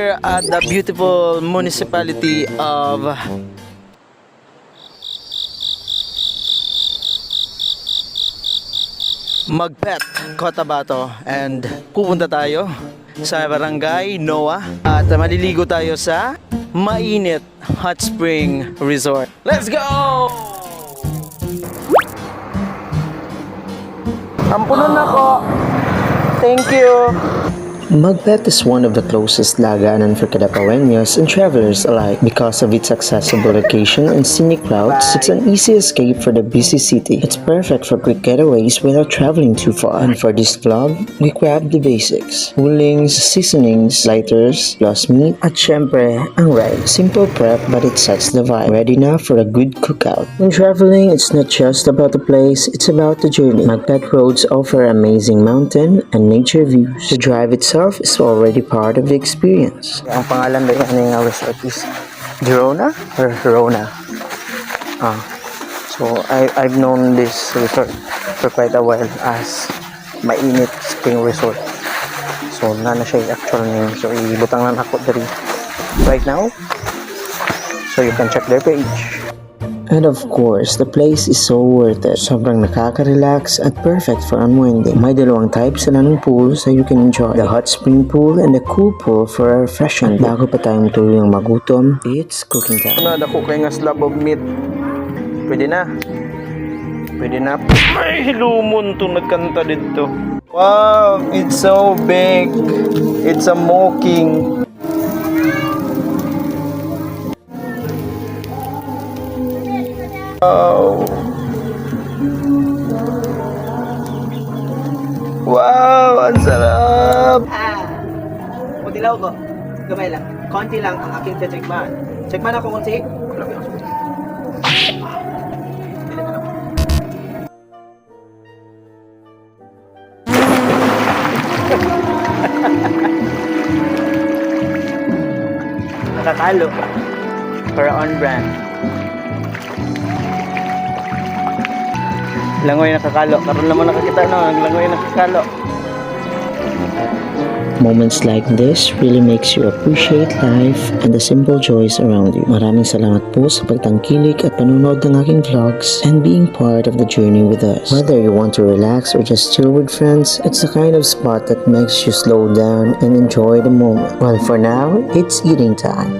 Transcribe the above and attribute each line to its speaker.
Speaker 1: here at the beautiful municipality of Magpet, Cotabato, and pupunta tayo sa Barangay Noah at maliligo tayo sa Mainit Hot Spring Resort. Let's go! Ampunan ako. Thank you.
Speaker 2: Magpet is one of the closest laganan for Cadapaweños and travelers alike. Because of its accessible location and scenic routes, it's an easy escape for the busy city. It's perfect for quick getaways without traveling too far. And for this vlog, we grab the basics. Hulings, seasonings, lighters, plus meat, at syempre, ang rice. Simple prep but it sets the vibe. Ready na for a good cookout. When traveling, it's not just about the place, it's about the journey. Magpet roads offer amazing mountain and nature views. The drive itself is already part of the experience.
Speaker 1: Ang pangalan ba yan ng resort is Girona or Rona? So I've known this resort for quite a while as Mainit Spring Resort. So na siya actual name. So ibutang lang ako diri right now. So you can check their page.
Speaker 2: And of course, the place is so worth it. Sobrang nakaka-relax at perfect for unwinding. May dalawang types sila ng pool so you can enjoy. The hot spring pool and the cool pool for a refreshing. Bago pa tayong tuluyang magutom, it's cooking time.
Speaker 1: Ano, dako kay nga slab of meat. Pwede na. Pwede na. Ay, lumon to nagkanta dito. Wow, it's so big. It's a mocking. Wow. Wow, ang sarap.
Speaker 3: Mutilaw ko. Gamay lang. Konti lang ang aking checkman. Checkman ako konti.
Speaker 1: Nakakalo. Para on brand. Langoy nakakalo. Karon naman nakakita no, langoy nakakalo.
Speaker 2: Moments like this really makes you appreciate life and the simple joys around you. Maraming salamat po sa pagtangkilik at panunod ng aking vlogs and being part of the journey with us. Whether you want to relax or just chill with friends, it's the kind of spot that makes you slow down and enjoy the moment. Well, for now, it's eating time.